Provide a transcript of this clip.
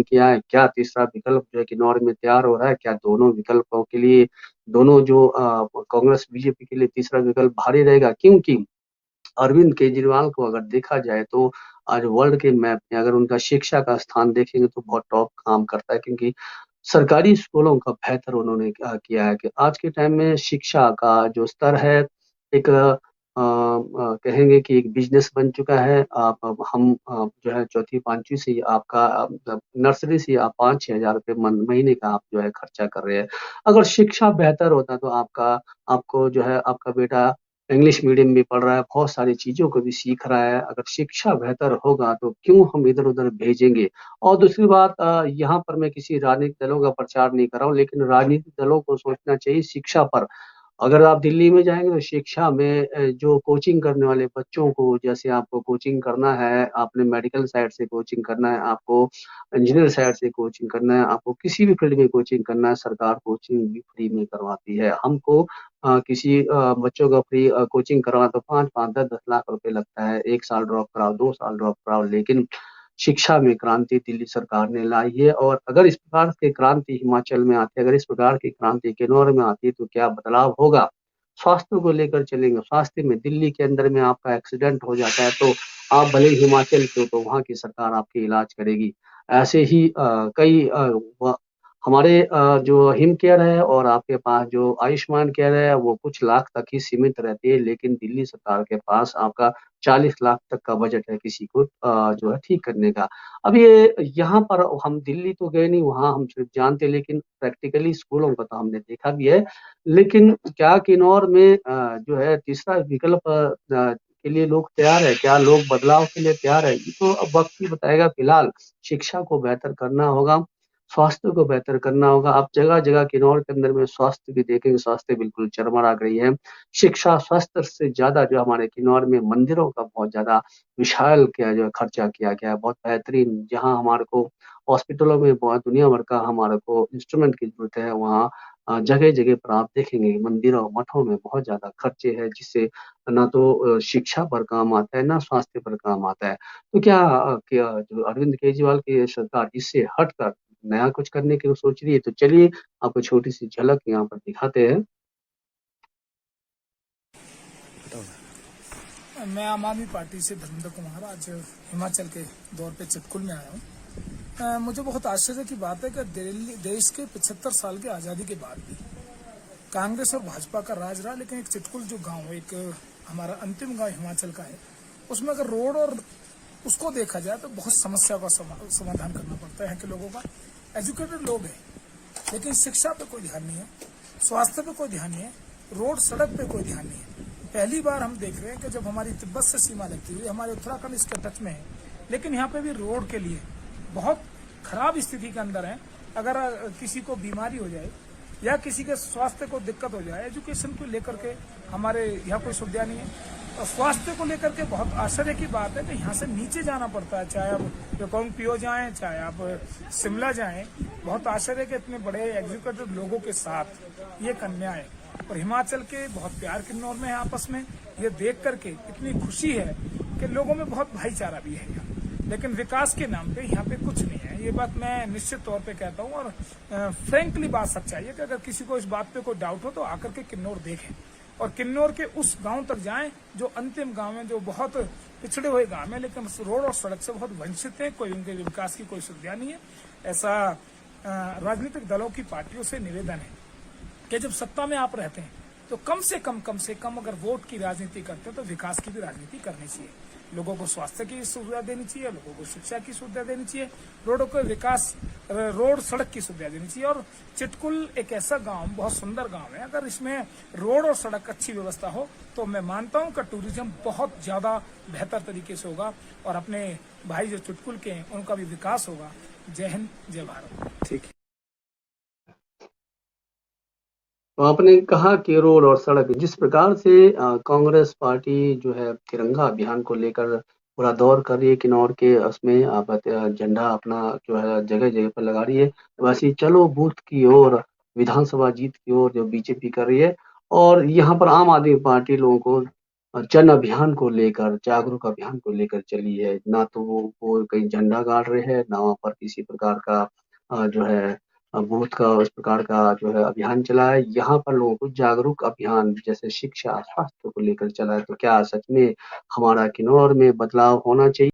किया है, क्या तीसरा विकल्प जो है किन्नौर में तैयार हो रहा है, क्या दोनों विकल्पों के लिए दोनों जो कांग्रेस बीजेपी के लिए तीसरा विकल्प भारी रहेगा? क्योंकि अरविंद केजरीवाल को अगर देखा जाए तो आज वर्ल्ड के मैप में अगर उनका शिक्षा का स्थान देखेंगे तो बहुत टॉप काम करता है, क्योंकि सरकारी स्कूलों का बेहतर उन्होंने किया है कि आज के टाइम में शिक्षा का जो स्तर है एक कहेंगे कि एक बिजनेस बन चुका है। आप अब हम जो है चौथी पांचवी से ही आपका नर्सरी से आप 5-6 हज़ार रुपये महीने का आप जो है खर्चा कर रहे हैं। अगर शिक्षा बेहतर होता तो आपको जो है आपका बेटा इंग्लिश मीडियम में पढ़ रहा है, बहुत सारी चीज़ों को भी सीख रहा है। अगर शिक्षा बेहतर होगा तो क्यों हम इधर-उधर भेजेंगे? और दूसरी बात यहाँ पर मैं किसी राजनीतिक दलों का प्रचार नहीं कर रहा हूँ, लेकिन राजनीतिक दलों को सोचना चाहिए शिक्षा पर। अगर आप दिल्ली में जाएँगे तो शिक्षा में जो कोचिंग करने वाले बच्चों को, जैसे आपको कोचिंग करना है, आपने मेडिकल साइड से कोचिंग करना है, आपको इंजीनियर साइड से कोचिंग करना है, आपको किसी भी फील्ड में कोचिंग करना है, सरकार कोचिंग भी फ्री में करवाती है। हमको किसी बच्चों का फ्री कोचिंग करवाना तो 5-5, 10-10 लाख रुपए लगता है। 1 साल ड्रॉप कराओ, 2 साल ड्रॉप कराओ, लेकिन शिक्षा में क्रांति दिल्ली सरकार ने लाई है। और अगर इस प्रकार की क्रांति हिमाचल में आती है, अगर इस प्रकार की क्रांति किन्नौर में आती है तो क्या बदलाव होगा? स्वास्थ्य को लेकर चलेंगे, स्वास्थ्य में दिल्ली के अंदर में आपका एक्सीडेंट हो जाता है तो आप भले ही हिमाचल के हो तो वहाँ की सरकार आपकी इलाज करेगी। ऐसे ही कई हमारे जो हिम केयर है और आपके पास जो आयुष्मान केयर है वो कुछ लाख तक ही सीमित रहती है, लेकिन दिल्ली सरकार के पास आपका 40 लाख तक का बजट है किसी को जो है ठीक करने का। अब ये यहाँ पर हम दिल्ली तो गए नहीं, वहाँ हम सिर्फ जानते, लेकिन प्रैक्टिकली स्कूलों का तो हमने देखा भी है। लेकिन क्या किन्नौर में जो है तीसरा विकल्प के लिए लोग तैयार है? क्या लोग बदलाव के लिए तैयार है? ये तो अब वक्त ही बताएगा। फिलहाल शिक्षा को बेहतर करना होगा, स्वास्थ्य को बेहतर करना होगा। आप जगह-जगह किन्नौर के अंदर में स्वास्थ्य भी देखेंगे, स्वास्थ्य बिल्कुल चरमरा गई है। शिक्षा, स्वास्थ्य से ज़्यादा जो हमारे किन्नौर में मंदिरों का बहुत ज़्यादा विशाल क्या जो है खर्चा किया गया है, बहुत बेहतरीन। जहाँ हमारे को हॉस्पिटलों में बहुत दुनिया भर का हमारे को इंस्ट्रूमेंट की ज़रूरत है, वहाँ जगह-जगह पर आप देखेंगे मंदिरों, मठों में बहुत ज़्यादा खर्चे हैं, जिससे ना तो शिक्षा पर काम आता है, ना स्वास्थ्य पर काम आता है। तो क्या जो अरविंद केजरीवाल की सरकार इससे हटकर नया कुछ करने की सोच रही है? तो चलिए आपको छोटी-सी झलक यहाँ पर दिखाते हैं। मैं आम आदमी पार्टी से धर्मेंद्र कुमार आज हिमाचल के दौर पे चितकुल में आया हूँ। मुझे बहुत आश्चर्य की बात है कि देश के 75 साल की आज़ादी के बाद भी कांग्रेस और भाजपा का राज रहा, लेकिन एक चितकुल जो गांव है, एक हमारा अंतिम गांव हिमाचल का है, उसमें अगर रोड और उसको देखा जाए तो बहुत समस्या का समाधान करना पड़ता है। यहाँ के लोगों का एजुकेटेड लोग हैं, लेकिन शिक्षा पे कोई ध्यान नहीं है, स्वास्थ्य पे कोई ध्यान नहीं है, रोड सड़क पे कोई ध्यान नहीं है। पहली बार हम देख रहे हैं कि जब हमारी तिब्बत से सीमा लगती हुई हमारे उत्तराखंड इसके टच में है, लेकिन यहाँ पे भी रोड के लिए बहुत खराब स्थिति के अंदर है। अगर किसी को बीमारी हो जाए या किसी के स्वास्थ्य को दिक्कत हो जाए, एजुकेशन को लेकर के हमारे यहाँ कोई सुविधा नहीं है। और स्वास्थ्य को लेकर के बहुत आश्चर्य की बात है कि यहाँ से नीचे जाना पड़ता है, चाहे आप रिकांगपिओ जाएं, चाहे आप शिमला जाएं। बहुत आश्चर्य के इतने बड़े एजुकेटेड लोगों के साथ ये अन्याय है। और हिमाचल के बहुत प्यार किन्नौर में है आपस में, ये देख करके इतनी खुशी है कि लोगों में बहुत भाईचारा भी है यहाँ। लेकिन विकास के नाम पे यहाँ पे कुछ नहीं है, ये बात मैं निश्चित तौर पे कहता हूँ। और फ्रैंकली बात सच्चाई है कि अगर किसी को इस बात पे कोई डाउट हो तो आकर के किन्नौर देखें और किन्नौर के उस गांव तक जाएं जो अंतिम गांव है, जो बहुत पिछड़े हुए गांव है, लेकिन रोड और सड़क से बहुत वंचित है, कोई उनके विकास की कोई सुविधा नहीं है। ऐसा राजनीतिक दलों की पार्टियों से निवेदन है कि जब सत्ता में आप रहते हैं तो कम से कम अगर वोट की राजनीति करते हैं तो विकास की भी राजनीति करनी चाहिए। लोगों को स्वास्थ्य की सुविधा देनी चाहिए, लोगों को शिक्षा की सुविधा देनी चाहिए, रोडों को विकास, रोड सड़क की सुविधा देनी चाहिए। और चितकुल एक ऐसा गांव, बहुत सुंदर गांव है, अगर इसमें रोड और सड़क अच्छी व्यवस्था हो तो मैं मानता हूं कि टूरिज्म बहुत ज्यादा बेहतर तरीके से होगा और अपने भाई जो चितकुल के हैं उनका भी विकास होगा। जय हिंद, जय भारत। ठीक है। तो आपने कहा कि रोड और सड़क, जिस प्रकार से कांग्रेस पार्टी जो है तिरंगा अभियान को लेकर पूरा दौर कर रही है किन्नौर के, उसमें झंडा अपना जो है जगह जगह पर लगा रही है, वैसे ही चलो बूथ की ओर, विधानसभा जीत की ओर जो बीजेपी कर रही है। और यहाँ पर आम आदमी पार्टी लोगों को जन अभियान को लेकर, जागरूक अभियान को लेकर चली है। ना तो वो कहीं झंडा गाड़ रहे हैं, ना वहाँ पर किसी प्रकार का जो है बूथ का उस प्रकार का जो है अभियान चला है। यहाँ पर लोगों को जागरूक अभियान जैसे शिक्षा, स्वास्थ्य को लेकर चला है। तो क्या सच में हमारा किन्नौर में बदलाव होना चाहिए?